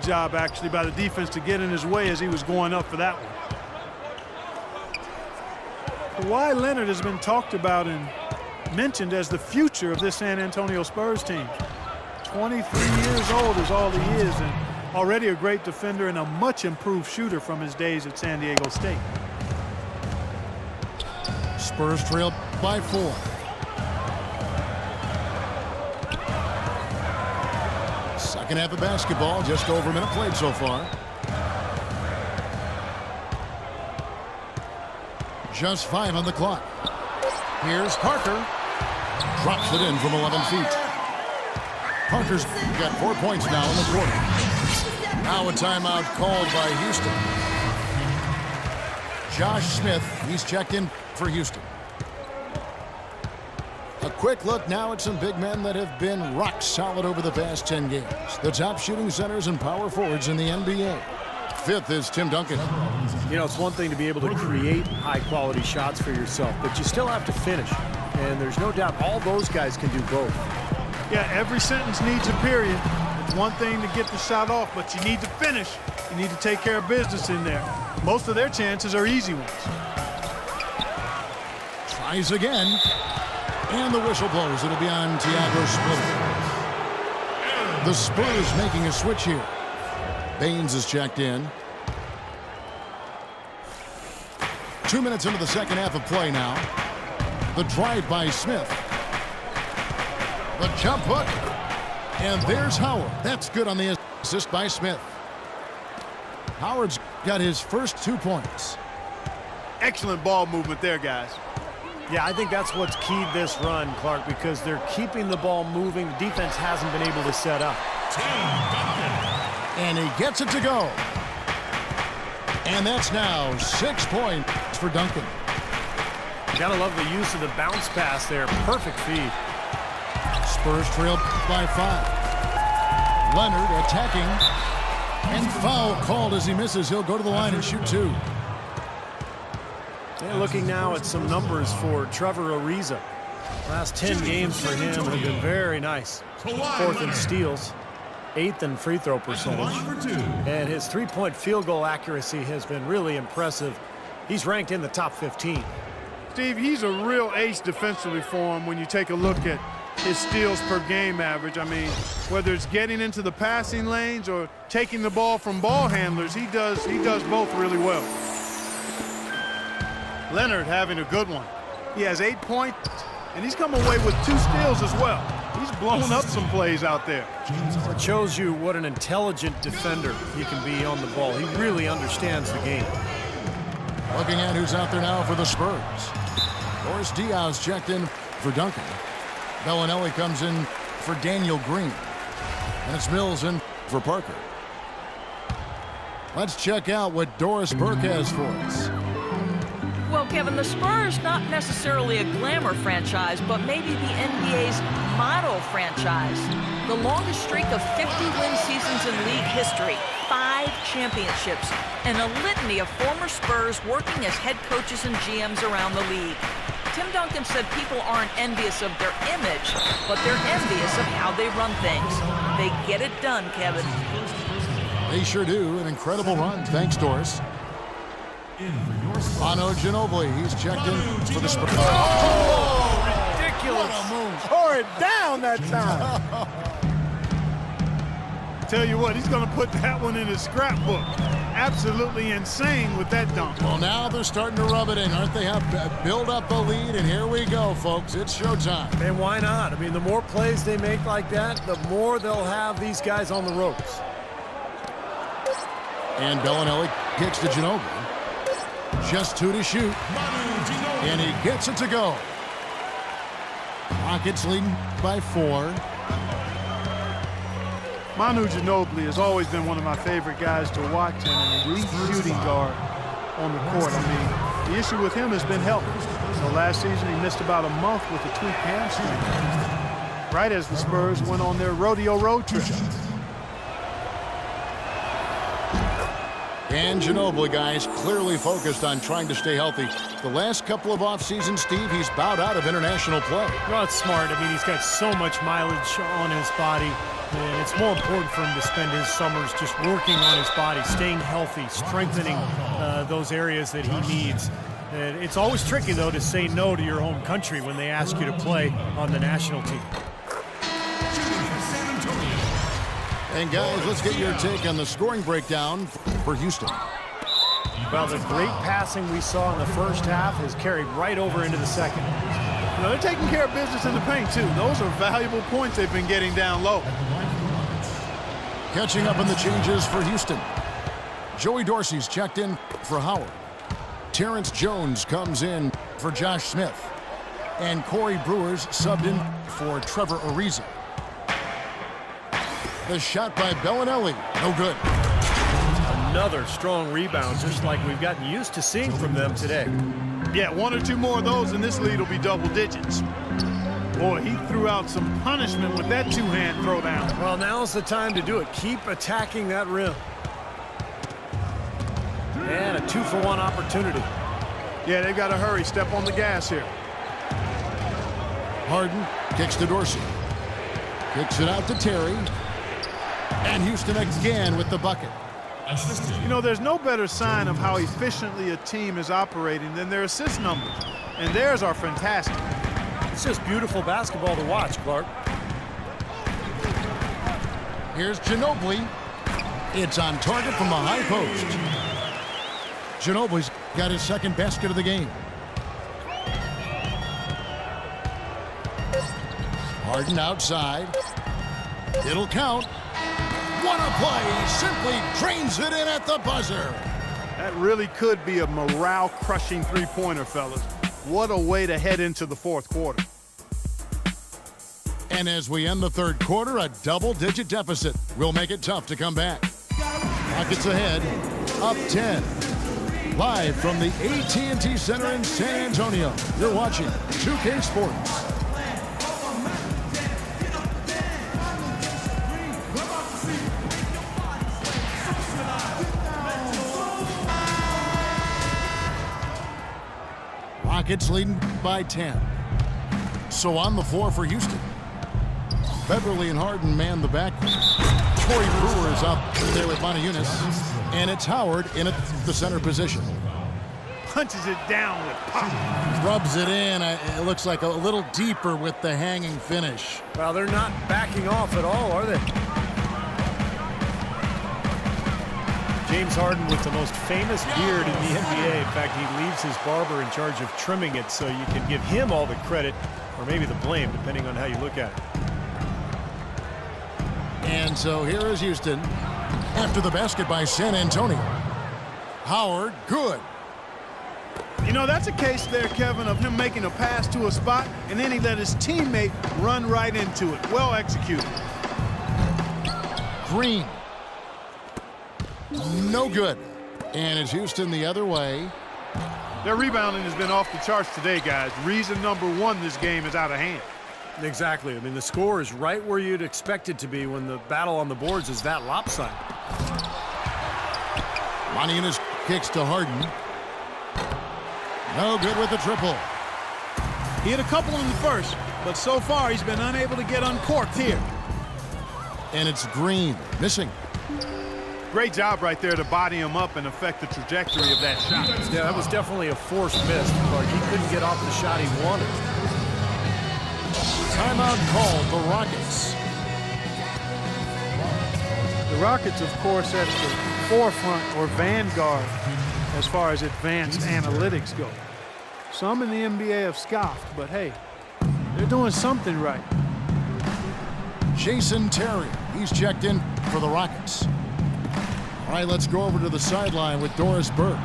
job, actually, by the defense to get in his way as he was going up for that one. Kawhi Leonard has been talked about and mentioned as the future of this San Antonio Spurs team. 23 years old is all he is, and already a great defender and a much improved shooter from his days at San Diego State. Spurs trail by 4. Second half of basketball, just over a minute played so far. Just 5 on the clock. Here's Parker. Drops it in from 11 feet. Parker's got 4 points now in the quarter. Now a timeout called by Houston. Josh Smith, he's checked in for Houston. A quick look now at some big men that have been rock solid over the past 10 games. The top shooting centers and power forwards in the NBA. Fifth is Tim Duncan. You know, it's one thing to be able to create high-quality shots for yourself, but you still have to finish. And there's no doubt all those guys can do both. Yeah, every sentence needs a period. It's one thing to get the shot off, but you need to finish. You need to take care of business in there. Most of their chances are easy ones. Tries again. And the whistle blows. It'll be on Tiago Splitter. The Spurs making a switch here. Baines is checked in. 2 minutes into the second half of play now. The drive by Smith. The jump hook. And there's Howard. That's good on the assist by Smith. Howard's got his first 2 points. Excellent ball movement there, guys. Yeah, I think that's what's keyed this run, Clark, because they're keeping the ball moving. The defense hasn't been able to set up. And he gets it to go. And that's now 6 points for Duncan. You gotta love the use of the bounce pass there. Perfect feed. Spurs trail by 5. Leonard attacking. And foul called as he misses. He'll go to the line and shoot 2. Yeah, looking now at some numbers for Trevor Ariza. Last 10 games for him have been very nice. 4th in steals, 8th in free throw percentage. And his three-point field goal accuracy has been really impressive. He's ranked in the top 15. Steve, he's a real ace defensively for him when you take a look at his steals per game average. I mean, whether it's getting into the passing lanes or taking the ball from ball handlers, he does both really well. Leonard having a good one. He has 8 points, and he's come away with 2 steals as well. He's blown up some plays out there. It shows you what an intelligent defender he can be on the ball. He really understands the game. Looking at who's out there now for the Spurs. Boris Diaz checked in for Duncan. Bellinelli comes in for Daniel Green. And it's Mills in for Parker. Let's check out what Doris Burke has for us. Well, Kevin, the Spurs, not necessarily a glamour franchise, but maybe the NBA's model franchise. The longest streak of 50-win seasons in league history, 5 championships, and a litany of former Spurs working as head coaches and GMs around the league. Tim Duncan said people aren't envious of their image, but they're envious of how they run things. They get it done, Kevin. They sure do. An incredible run. Thanks, Doris. Manu Ginobili, he's checked in for the Spurs. Oh, ridiculous. Tore it down that time. Tell you what, he's going to put that one in his scrapbook. Absolutely insane with that dunk. Well, now they're starting to rub it in, aren't they? Have build up a lead, and here we go, folks. It's showtime. And why not? I mean, the more plays they make like that, the more they'll have these guys on the ropes. And Bellinelli kicks to Ginobili. Just 2 to shoot. And he gets it to go. Rockets leading by 4. Manu Ginobili has always been one of my favorite guys to watch, and an elite shooting guard on the court. I mean, the issue with him has been health. So last season he missed about a month with a tweaked hamstring, right as the Spurs went on their rodeo road trip. And Ginobili, guys, clearly focused on trying to stay healthy. The last couple of off seasons, Steve, he's bowed out of international play. Well, it's smart. I mean, he's got so much mileage on his body. And it's more important for him to spend his summers just working on his body, staying healthy, strengthening those areas that he needs. And it's always tricky, though, to say no to your home country when they ask you to play on the national team. And guys, let's get your take on the scoring breakdown for Houston. Well, the great passing we saw in the first half has carried right over into the second. You know, they're taking care of business in the paint, too. Those are valuable points they've been getting down low. Catching up on the changes for Houston. Joey Dorsey's checked in for Howard. Terrence Jones comes in for Josh Smith. And Corey Brewer's subbed in for Trevor Ariza. The shot by Bellinelli, no good. Another strong rebound, just like we've gotten used to seeing from them today. Yeah, one or two more of those and this lead will be double digits. Boy, he threw out some punishment with that two-hand throwdown. Well, now's the time to do it. Keep attacking that rim. And a 2-for-1 opportunity. Yeah, they've got to hurry. Step on the gas here. Harden kicks to Dorsey. Kicks it out to Terry. And Houston again with the bucket. You know, there's no better sign of how efficiently a team is operating than their assist numbers. And theirs are fantastic. It's just beautiful basketball to watch, Clark. Here's Ginobili. It's on target from the high post. Ginobili's got his second basket of the game. Harden outside. It'll count. What a play! Simply drains it in at the buzzer. That really could be a morale-crushing three-pointer, fellas. What a way to head into the fourth quarter. And as we end the third quarter, a double-digit deficit will make it tough to come back. Rockets ahead, up 10. Live from the AT&T Center in San Antonio, you're watching 2K Sports. Rockets leading by 10. So on the floor for Houston. Beverly and Harden man the back. Corey Brewer is up there with Monty Eunice. And it's Howard in at the center position. Punches it down with pop. Rubs it in. It looks like a little deeper with the hanging finish. Well, they're not backing off at all, are they? James Harden with the most famous beard in the NBA. In fact, he leaves his barber in charge of trimming it, so you can give him all the credit or maybe the blame, depending on how you look at it. And so here is Houston after the basket by San Antonio. Howard, good. You know, that's a case there, Kevin, of him making a pass to a spot, and then he let his teammate run right into it. Well executed. Green. No good. And it's Houston the other way. Their rebounding has been off the charts today, guys. Reason number one, this game is out of hand. Exactly. I mean, the score is right where you'd expect it to be when the battle on the boards is that lopsided. Monty Eunice kicks to Harden. No good with the triple. He had a couple in the first, but so far he's been unable to get uncorked here. And it's Green missing. Great job right there to body him up and affect the trajectory of that shot. Yeah, that was definitely a forced miss. Clark, he couldn't get off the shot he wanted. Timeout called the Rockets. The Rockets, of course, at the forefront or vanguard as far as advanced analytics go. Some in the NBA have scoffed, but hey, they're doing something right. Jason Terry, he's checked in for the Rockets. All right, let's go over to the sideline with Doris Burke.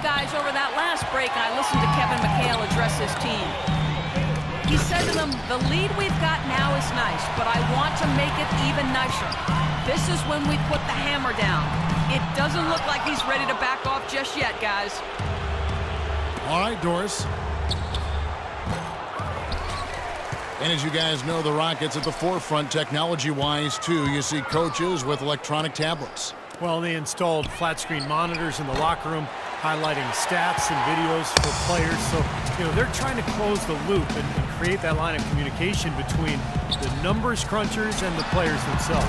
Guys, over that last break, I listened to Kevin McHale address his team. He said to them, the lead we've got now is nice, but I want to make it even nicer. This is when we put the hammer down. It doesn't look like he's ready to back off just yet, guys. All right, Doris. And as you guys know, the Rockets at the forefront technology-wise, too. You see coaches with electronic tablets. Well, they installed flat-screen monitors in the locker room, highlighting stats and videos for players. So, you know, they're trying to close the loop and create that line of communication between the numbers crunchers and the players themselves.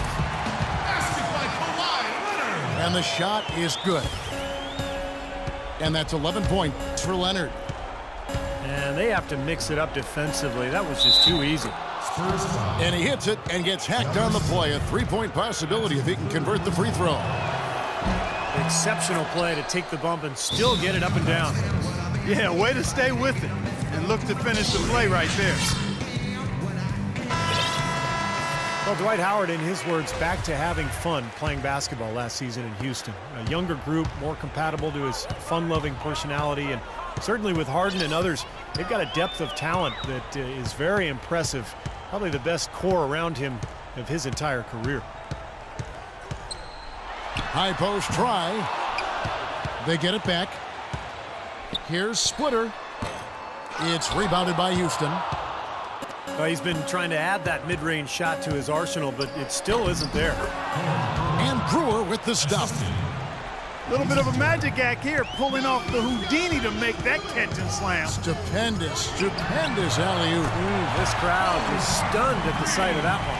And the shot is good. And that's 11 points for Leonard. And they have to mix it up defensively. That was just too easy. And he hits it and gets hacked on the play. A three-point possibility if he can convert the free throw. Exceptional play to take the bump and still get it up and down. Yeah, way to stay with it and look to finish the play right there. Well, Dwight Howard, in his words, back to having fun playing basketball last season in Houston. A younger group, more compatible to his fun-loving personality, and certainly with Harden and others, they've got a depth of talent that is very impressive. Probably the best core around him of his entire career. High post try. They get it back. Here's Splitter. It's rebounded by Houston. He's been trying to add that mid-range shot to his arsenal, but it still isn't there. And Brewer with the stuff. A little bit of a magic act here, pulling off the Houdini to make that catch and slam. Stupendous alley-oop. This crowd was stunned at the sight of that one.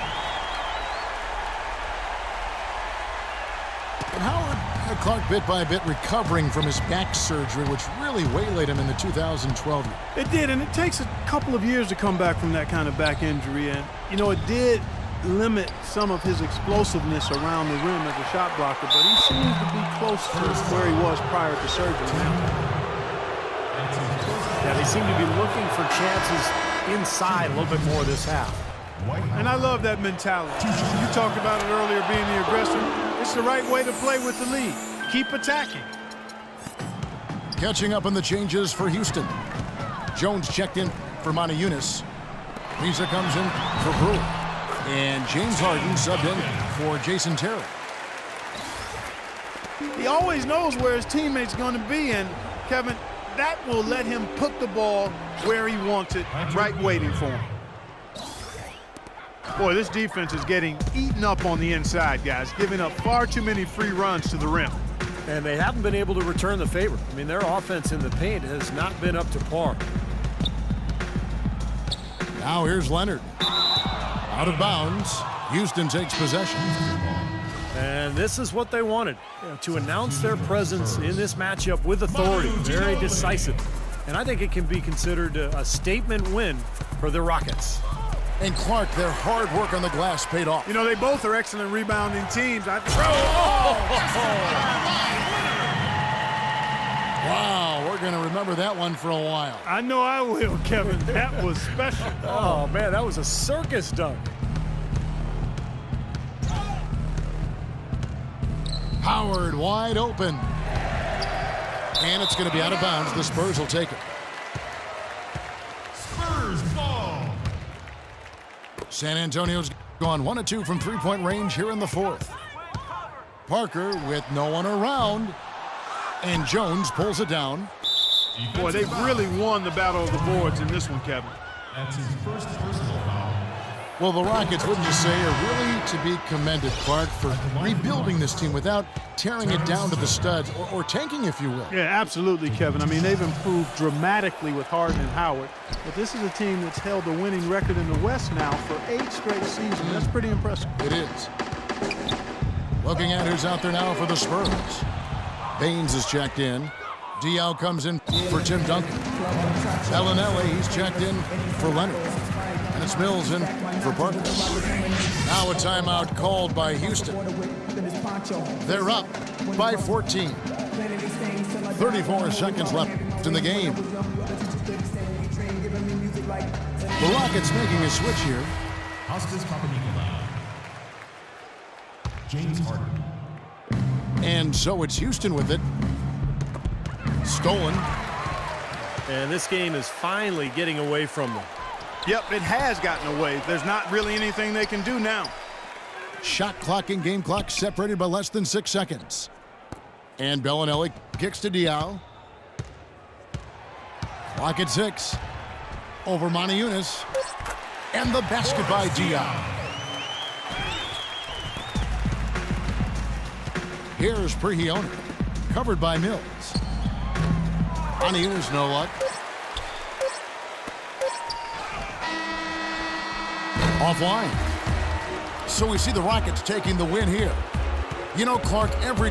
And Howard, Clark bit by bit recovering from his back surgery, which really waylaid him in the 2012 year. It did, and it takes a couple of years to come back from that kind of back injury. And, you know, it did limit some of his explosiveness around the rim as a shot blocker, but he seems to be close to where he was prior to surgery now. Yeah, they seem to be looking for chances inside a little bit more this half. And I love that mentality. You talked about it earlier, being the aggressor. It's the right way to play with the lead. Keep attacking. Catching up on the changes for Houston. Jones checked in for Monty Eunice. Lisa comes in for Brewer. And James Harden subbed in for Jason Terry. He always knows where his teammate's going to be, and Kevin, that will let him put the ball where he wants it, right waiting for him. Boy, this defense is getting eaten up on the inside, guys, giving up far too many free runs to the rim. And they haven't been able to return the favor. I mean, their offense in the paint has not been up to par. Now here's Leonard. Out of bounds. Houston takes possession. And this is what they wanted, to announce their presence in this matchup with authority. Very decisive. And I think it can be considered a statement win for the Rockets. And Clark, their hard work on the glass paid off. You know, they both are excellent rebounding teams. Wow, we're going to remember that one for a while. I know I will, Kevin. That was special. Oh, man, that was a circus dunk. Howard wide open. And it's going to be out of bounds. The Spurs will take it. Spurs ball. San Antonio's gone 1 of 2 from three-point range here in the fourth. Parker with no one around. And Jones pulls it down. Boy, they really won the battle of the boards in this one, Kevin. That's his first personal foul. Well, the Rockets, wouldn't you say, are really to be commended, Clark, for rebuilding this team without tearing it down to the studs or tanking, if you will. Yeah, absolutely, Kevin. I mean, they've improved dramatically with Harden and Howard. But this is a team that's held a winning record in the West now for 8 straight seasons. That's pretty impressive. It is. Looking at who's out there now for the Spurs. Baines is checked in. Diaw comes in for Tim Duncan. Bellinelli, he's checked in for Leonard. And it's Mills in for Parker. Now a timeout called by Houston. They're up by 14. 34 seconds left in the game. The Rockets making a switch here. Kostas Papanikolaou. James Harden. And so it's Houston with it. Stolen. And this game is finally getting away from them. Yep, it has gotten away. There's not really anything they can do now. Shot clock and game clock separated by less than 6 seconds. And Bellinelli kicks to Diaw. Clock at 6. Over Monty Eunice. And the basket by Diaw. Here's Prigioni. Covered by Mills. Monty Eunice, no luck. Offline. So we see the Rockets taking the win here. You know, Clark, every